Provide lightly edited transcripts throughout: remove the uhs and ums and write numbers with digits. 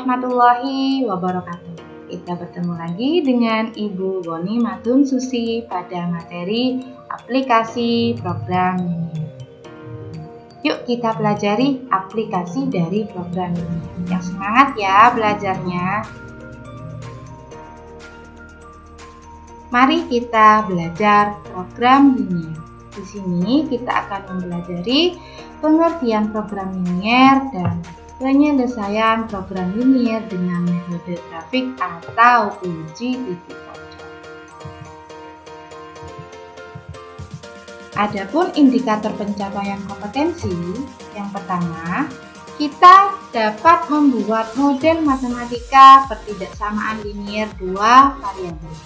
warahmatullahi wabarakatuh. Kita bertemu lagi dengan Ibu Goni Matun Susi pada materi aplikasi program linear. Yuk kita pelajari aplikasi dari program linear. Yang semangat ya belajarnya. Mari kita belajar program linear. Di sini kita akan mempelajari pengertian program linear dan penyelesaian program linear dengan metode grafik atau uji titik pojok. Adapun indikator pencapaian kompetensi, yang pertama, kita dapat membuat model matematika pertidaksamaan linear dua variabel.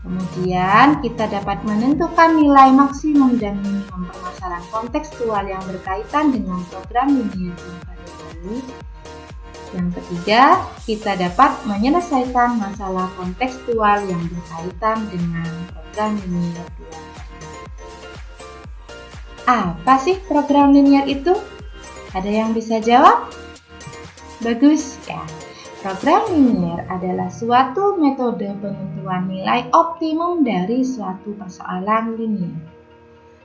Kemudian kita dapat menentukan nilai maksimum dan minimum permasalahan kontekstual yang berkaitan dengan program linear variabel. Yang ketiga, kita dapat menyelesaikan masalah kontekstual yang berkaitan dengan program linear dua variabel. Apa sih program linear itu? Ada yang bisa jawab? Bagus ya. Program linear adalah suatu metode penentuan nilai optimum dari suatu persoalan linear.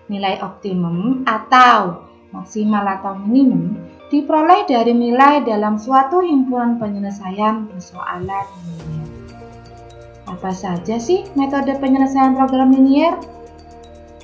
Nilai optimum atau maksimal atau minimum diperoleh dari nilai dalam suatu himpunan penyelesaian persoalan linear. Apa saja sih metode penyelesaian program linear?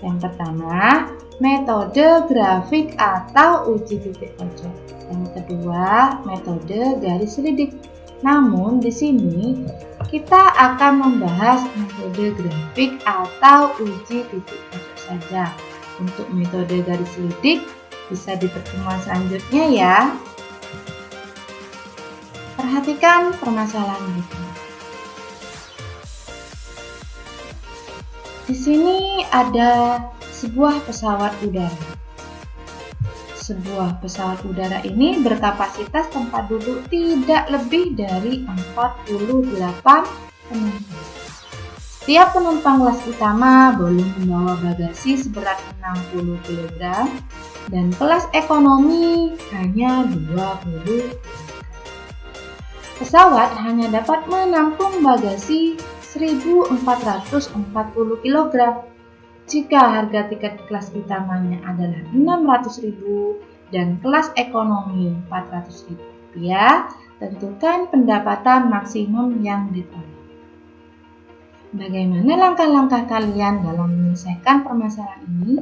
Yang pertama, metode grafik atau uji titik pojok. Yang kedua, metode garis lidik. Namun di sini kita akan membahas metode grafik atau uji titik pojok saja. Untuk metode garis lidik bisa di pertemuan selanjutnya ya. Perhatikan permasalahan berikut. Di sini ada sebuah pesawat udara. Sebuah pesawat udara ini berkapasitas tempat duduk tidak lebih dari 48 penumpang. Setiap penumpang kelas utama boleh membawa bagasi seberat 60 kg dan kelas ekonomi hanya 20 kg. Pesawat hanya dapat menampung bagasi 1.440 kg. Jika harga tiket kelas utamanya adalah 600.000 dan kelas ekonomi 400.000 rupiah, tentukan pendapatan maksimum yang diperoleh. Bagaimana langkah-langkah kalian dalam menyelesaikan permasalahan ini?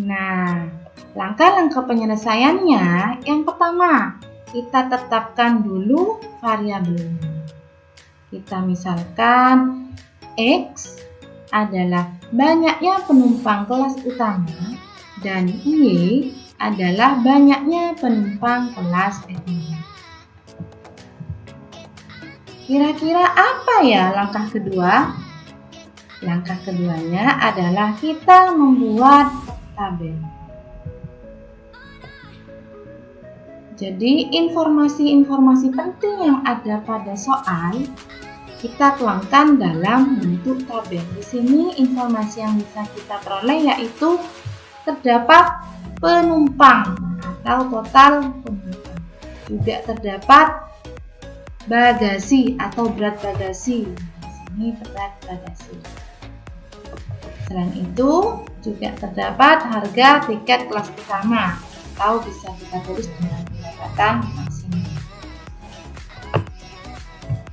Nah, langkah-langkah penyelesaiannya, yang pertama, kita tetapkan dulu variabelnya. Kita misalkan X adalah banyaknya penumpang kelas utama dan Y adalah banyaknya penumpang kelas ekonomi. Kira-kira apa ya langkah kedua? Langkah keduanya adalah kita membuat tabel. Jadi informasi-informasi penting yang ada pada soal kita tuangkan dalam bentuk tabel. Di sini informasi yang bisa kita peroleh yaitu terdapat penumpang atau total penumpang. Juga terdapat bagasi atau berat bagasi. Di sini berat bagasi. Selain itu juga terdapat harga tiket kelas utama atau bisa kita tulis dengan pendapatan maksimum.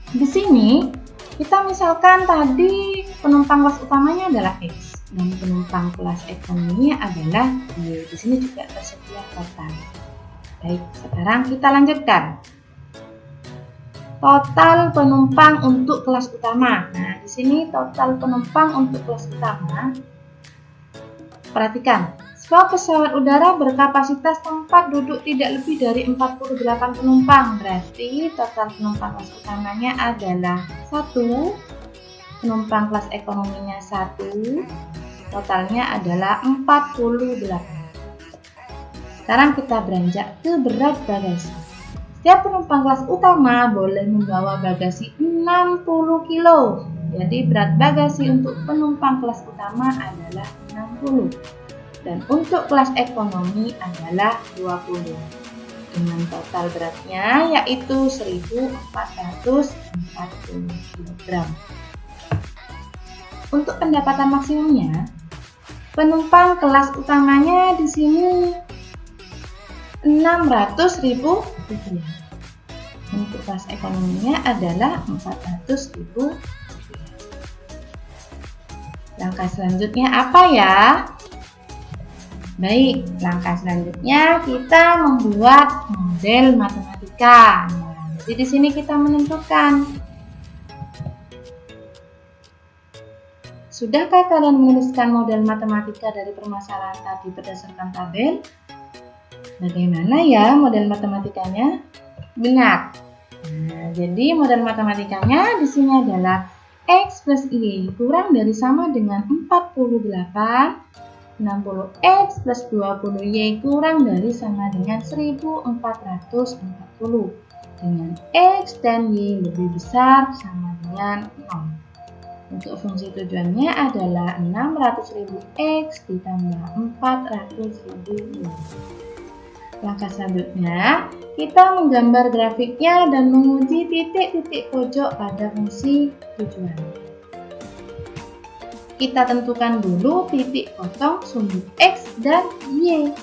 Di sini kita misalkan tadi penumpang kelas utamanya adalah X dan penumpang kelas ekonominya adalah Y. Di sini juga tersedia total. Baik, sekarang kita lanjutkan. Total penumpang untuk kelas utama. Nah, di sini total penumpang untuk kelas utama. Perhatikan. Sebuah pesawat udara berkapasitas tempat duduk tidak lebih dari 48 penumpang. Berarti total penumpang kelas utamanya adalah 1, penumpang kelas ekonominya 1, totalnya adalah 48. Sekarang kita beranjak ke berat bagasi. Setiap penumpang kelas utama boleh membawa bagasi 60 kg. Jadi berat bagasi untuk penumpang kelas utama adalah 60. Dan untuk kelas ekonomi adalah 20 dengan total beratnya yaitu 1440 kg. Untuk pendapatan maksimumnya, penumpang kelas utamanya di sini 600.000 rupiah. Untuk kelas ekonominya adalah 400.000 rupiah. Langkah selanjutnya apa ya? Baik, langkah selanjutnya kita membuat model matematika. Nah, jadi di sini kita menentukan. Sudahkah kalian menuliskan model matematika dari permasalahan tadi berdasarkan tabel? Bagaimana ya model matematikanya? Benar. Nah, jadi model matematikanya di sini adalah X plus Y kurang dari sama dengan 48. 60X plus 20Y kurang dari sama dengan 1440 dengan X dan Y lebih besar sama dengan 0. Untuk fungsi tujuannya adalah 600.000X ditambah 400.000Y. Langkah selanjutnya, kita menggambar grafiknya dan menguji titik-titik pojok pada fungsi tujuan. Kita tentukan dulu titik potong sumbu X dan Y.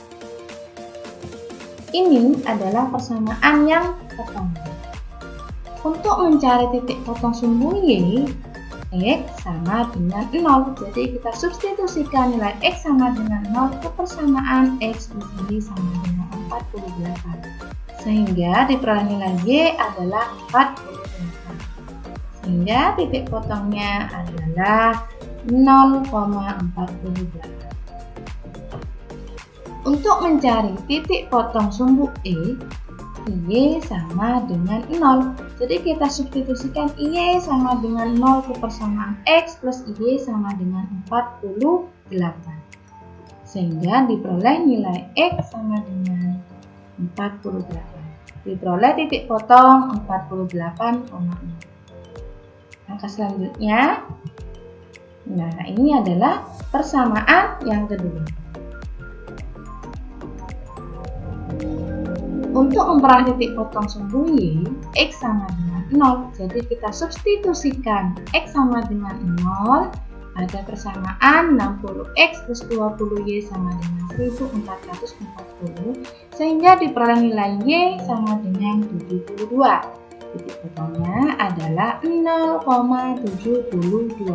Ini adalah persamaan yang pertama. Untuk mencari titik potong sumbu Y, X sama dengan 0. Jadi kita substitusikan nilai X sama dengan 0 ke persamaan X plus Y sama dengan 48. Sehingga diperoleh nilai Y adalah 48. Sehingga titik potongnya adalah 0,48. Untuk mencari titik potong sumbu Y sama dengan 0. Jadi kita substitusikan Y sama dengan 0 ke persamaan X plus Y sama dengan 48. Sehingga diperoleh nilai X sama dengan 48. Diperoleh titik potong 48,6. Langkah selanjutnya, nah ini adalah persamaan yang kedua. Untuk memperoleh titik potong sumbu Y, X sama dengan 0. Jadi kita substitusikan X sama dengan 0 pada persamaan 60X plus 20Y sama dengan 1440. Sehingga diperoleh nilai Y sama dengan 72. Titik potongnya adalah 0,72.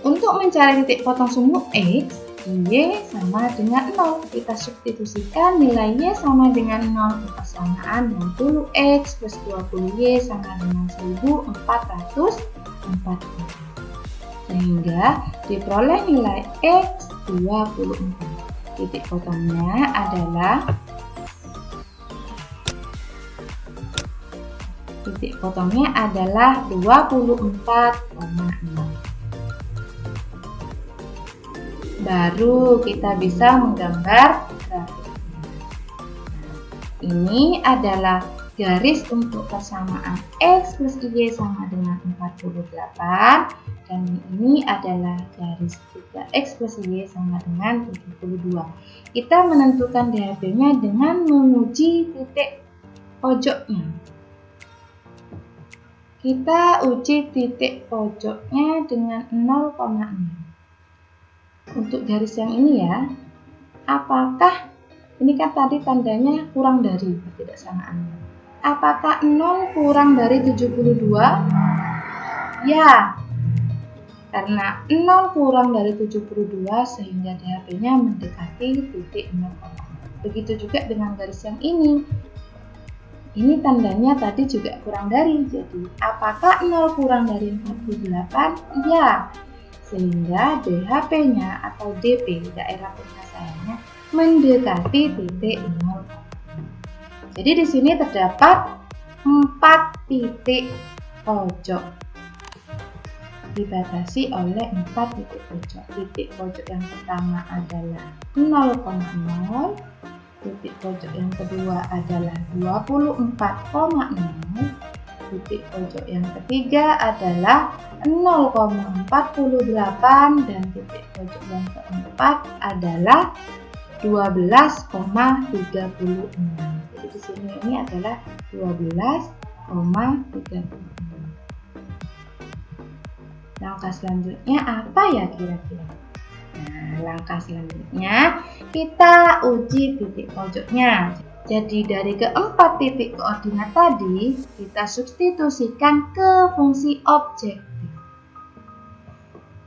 Untuk mencari titik potong sumbu X, Y sama dengan 0. Kita substitusikan nilai Y sama dengan 0 ke persamaan 60X plus 20Y sama dengan 1440. Sehingga diperoleh nilai X 24. Titik potongnya adalah 24,6. Baru kita bisa menggambar grafiknya. Ini adalah garis untuk persamaan X plus Y sama dengan 48 dan ini adalah garis juga X plus Y sama dengan 72. Kita menentukan DHB-nya dengan menguji titik pojoknya. Kita uji titik pojoknya dengan 0,6. Untuk garis yang ini ya, apakah ini kan tadi tandanya kurang dari ketidaksamaannya. Apakah 0 kurang dari 72? Ya, karena 0 kurang dari 72 sehingga DHB-nya mendekati titik 0. Begitu juga dengan garis yang ini. Ini tandanya tadi juga kurang dari, jadi apakah 0 kurang dari 48? Ya, sehingga DHP-nya atau DP, daerah penyelesaiannya, mendekati titik 0. Jadi di sini terdapat 4 titik pojok, dibatasi oleh 4 titik pojok. Titik pojok yang pertama adalah 0,0. Titik pojok yang kedua adalah 24,0. Titik pojok yang ketiga adalah 0,48 dan titik pojok yang keempat adalah 12,36. Jadi di sini ini adalah 12,36. Langkah selanjutnya apa ya kira-kira? Nah, langkah selanjutnya kita uji titik pojoknya. Jadi dari keempat titik koordinat tadi, kita substitusikan ke fungsi objektif.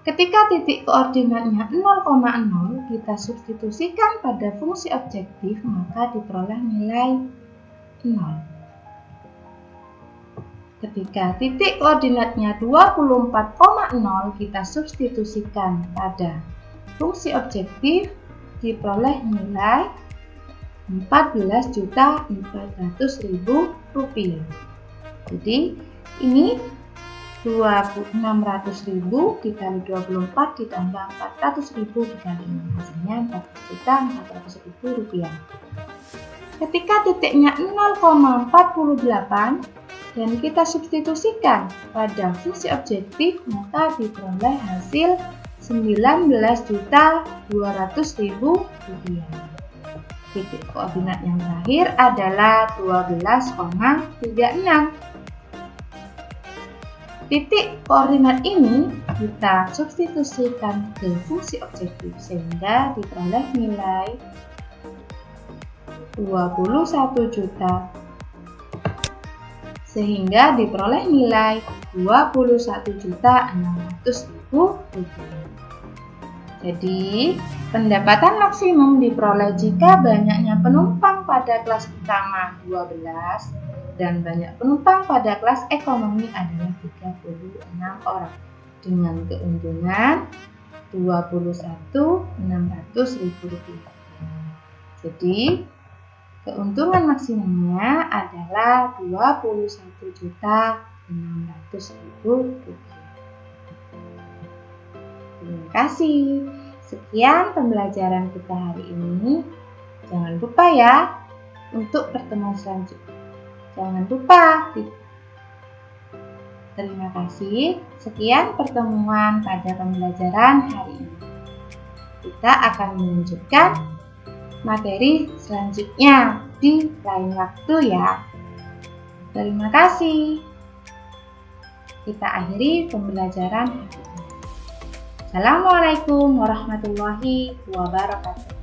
Ketika titik koordinatnya 0,0, kita substitusikan pada fungsi objektif, maka diperoleh nilai 0. Ketika titik koordinatnya 24,0, kita substitusikan pada fungsi objektif, diperoleh nilai 14.400.000 rupiah. Jadi ini 600.000 dikali 24 ditambah 400.000 dikali 6, hasilnya 14.400.000 rupiah. Ketika titiknya 0,48 dan kita substitusikan pada fungsi objektif, maka diperoleh hasil 19.200.000 rupiah. Titik koordinat yang terakhir adalah 12,36. Titik koordinat ini kita substitusikan ke fungsi objektif sehingga diperoleh nilai 21 juta. Sehingga diperoleh nilai 21.600.000 rupiah. Jadi, pendapatan maksimum diperoleh jika banyaknya penumpang pada kelas utama 12 dan banyak penumpang pada kelas ekonomi adalah 36 orang dengan keuntungan 21.600.000 rupiah. Jadi, keuntungan maksimumnya adalah 21.600.000 rupiah. Terima kasih. Sekian pembelajaran kita hari ini. Jangan lupa ya untuk pertemuan selanjutnya. Jangan lupa. Terima kasih. Sekian pertemuan pada pembelajaran hari ini. Kita akan melanjutkan materi selanjutnya di lain waktu ya. Terima kasih. Kita akhiri pembelajaran hari ini. Assalamualaikum warahmatullahi wabarakatuh.